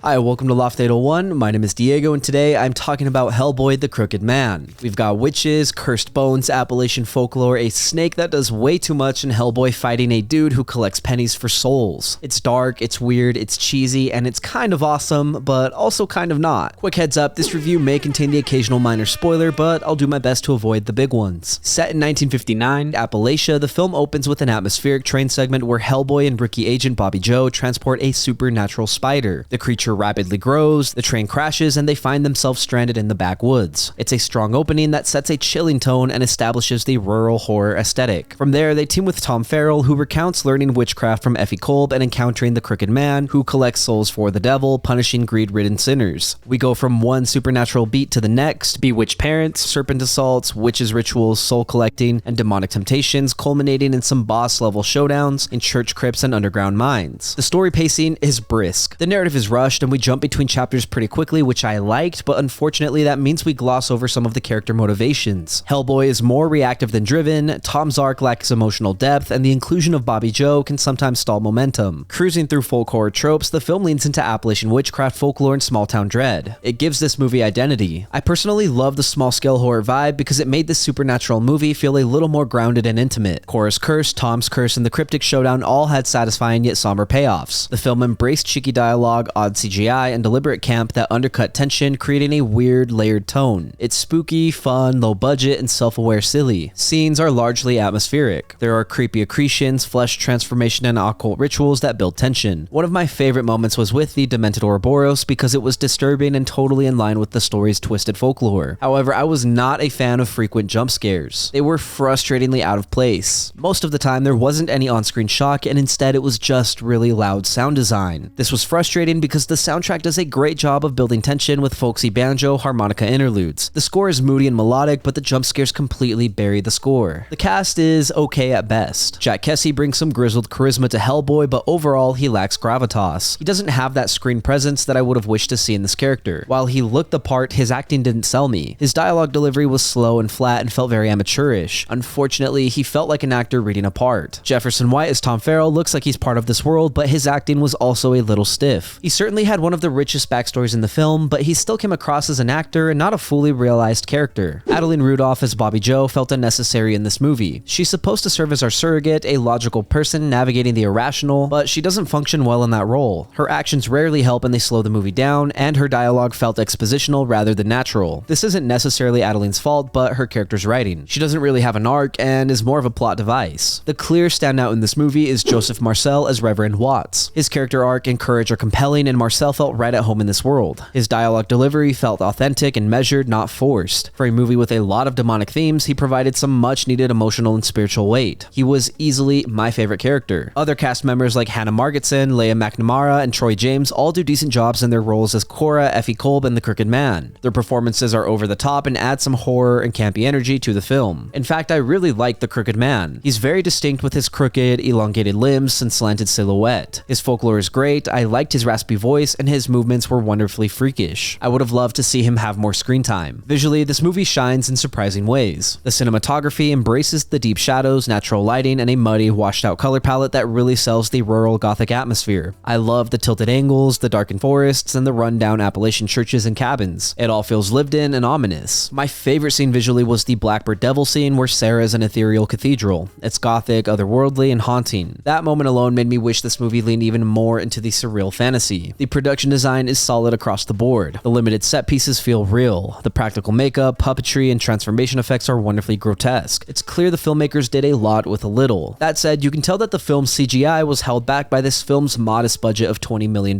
Hi, welcome to Loft 801. My name is Diego, and today I'm talking about Hellboy the Crooked Man. We've got witches, cursed bones, Appalachian folklore, a snake that does way too much, and Hellboy fighting a dude who collects pennies for souls. It's dark, it's weird, it's cheesy, and it's kind of awesome, but also kind of not. Quick heads up, this review may contain the occasional minor spoiler, but I'll do my best to avoid the big ones. Set in 1959, Appalachia, the film opens with an atmospheric train segment where Hellboy and rookie agent Bobby Joe transport a supernatural spider. The creature rapidly grows, the train crashes, and they find themselves stranded in the backwoods. It's a strong opening that sets a chilling tone and establishes the rural horror aesthetic. From there, they team with Tom Farrell, who recounts learning witchcraft from Effie Kolb and encountering the Crooked Man, who collects souls for the devil, punishing greed-ridden sinners. We go from one supernatural beat to the next: bewitched parents, serpent assaults, witches' rituals, soul collecting, and demonic temptations, culminating in some boss-level showdowns in church crypts and underground mines. The story pacing is brisk. The narrative is rushed, and we jump between chapters pretty quickly, which I liked, but unfortunately that means we gloss over some of the character motivations. Hellboy is more reactive than driven, Tom's arc lacks emotional depth, and the inclusion of Bobby Joe can sometimes stall momentum. Cruising through folk horror tropes, the film leans into Appalachian witchcraft, folklore, and small-town dread. It gives this movie identity. I personally love the small-scale horror vibe because it made this supernatural movie feel a little more grounded and intimate. Cora's curse, Tom's curse, and the cryptic showdown all had satisfying yet somber payoffs. The film embraced cheeky dialogue, odd CGI, and deliberate camp that undercut tension, creating a weird, layered tone. It's spooky, fun, low budget, and self-aware silly. Scenes are largely atmospheric. There are creepy accretions, flesh transformation, and occult rituals that build tension. One of my favorite moments was with the demented Ouroboros because it was disturbing and totally in line with the story's twisted folklore. However, I was not a fan of frequent jump scares. They were frustratingly out of place. Most of the time, there wasn't any on-screen shock, and instead it was just really loud sound design. This was frustrating because the soundtrack does a great job of building tension with folksy banjo harmonica interludes. The score is moody and melodic, but the jump scares completely bury the score. The cast is okay at best. Jack Kesey brings some grizzled charisma to Hellboy, but overall he lacks gravitas. He doesn't have that screen presence that I would have wished to see in this character. While he looked the part, his acting didn't sell me. His dialogue delivery was slow and flat and felt very amateurish. Unfortunately, he felt like an actor reading a part. Jefferson White as Tom Farrell looks like he's part of this world, but his acting was also a little stiff. He certainly had one of the richest backstories in the film, but he still came across as an actor and not a fully realized character. Adeline Rudolph as Bobby Joe felt unnecessary in this movie. She's supposed to serve as our surrogate, a logical person navigating the irrational, but she doesn't function well in that role. Her actions rarely help and they slow the movie down, and her dialogue felt expositional rather than natural. This isn't necessarily Adeline's fault, but her character's writing. She doesn't really have an arc and is more of a plot device. The clear standout in this movie is Joseph Marcel as Reverend Watts. His character arc and courage are compelling, and Marcel felt right at home in this world. His dialogue delivery felt authentic and measured, not forced. For a movie with a lot of demonic themes, he provided some much needed emotional and spiritual weight. He was easily my favorite character. Other cast members like Hannah Margetson, Leah McNamara, and Troy James all do decent jobs in their roles as Cora, Effie Kolb, and the Crooked Man. Their performances are over the top and add some horror and campy energy to the film. In fact, I really like the Crooked Man. He's very distinct with his crooked, elongated limbs and slanted silhouette. His folklore is great, I liked his raspy voice, and his movements were wonderfully freakish. I would have loved to see him have more screen time. Visually, this movie shines in surprising ways. The cinematography embraces the deep shadows, natural lighting, and a muddy, washed-out color palette that really sells the rural Gothic atmosphere. I love the tilted angles, the darkened forests, and the run-down Appalachian churches and cabins. It all feels lived in and ominous. My favorite scene visually was the Blackbird Devil scene where Sarah is an ethereal cathedral. It's gothic, otherworldly, and haunting. That moment alone made me wish this movie leaned even more into the surreal fantasy. The production design is solid across the board. The limited set pieces feel real. The practical makeup, puppetry, and transformation effects are wonderfully grotesque. It's clear the filmmakers did a lot with a little. That said, you can tell that the film's CGI was held back by this film's modest budget of $20 million.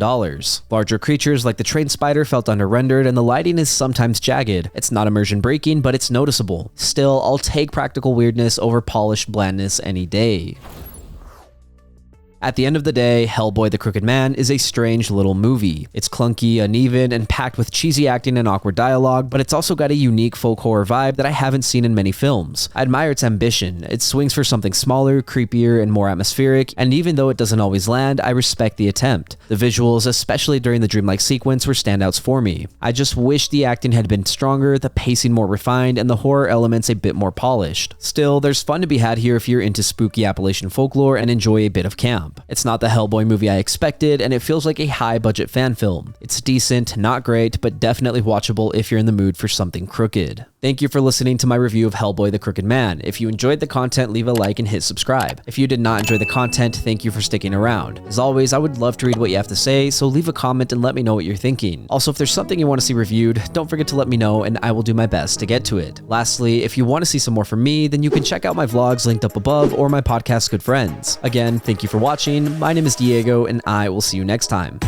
Larger creatures like the train spider felt under-rendered, and the lighting is sometimes jagged. It's not immersion breaking, but it's noticeable. Still, I'll take practical weirdness over polished blandness any day. At the end of the day, Hellboy the Crooked Man is a strange little movie. It's clunky, uneven, and packed with cheesy acting and awkward dialogue, but it's also got a unique folk horror vibe that I haven't seen in many films. I admire its ambition. It swings for something smaller, creepier, and more atmospheric, and even though it doesn't always land, I respect the attempt. The visuals, especially during the dreamlike sequence, were standouts for me. I just wish the acting had been stronger, the pacing more refined, and the horror elements a bit more polished. Still, there's fun to be had here if you're into spooky Appalachian folklore and enjoy a bit of camp. jump. It's not the Hellboy movie I expected, and it feels like a high-budget fan film. It's decent, not great, but definitely watchable if you're in the mood for something crooked. Thank you for listening to my review of Hellboy the Crooked Man. If you enjoyed the content, leave a like and hit subscribe. If you did not enjoy the content, thank you for sticking around. As always, I would love to read what you have to say, so leave a comment and let me know what you're thinking. Also, if there's something you want to see reviewed, don't forget to let me know and I will do my best to get to it. Lastly, if you want to see some more from me, then you can check out my vlogs linked up above or my podcast Good Friends. Again, thank you for watching. My name is Diego and I will see you next time.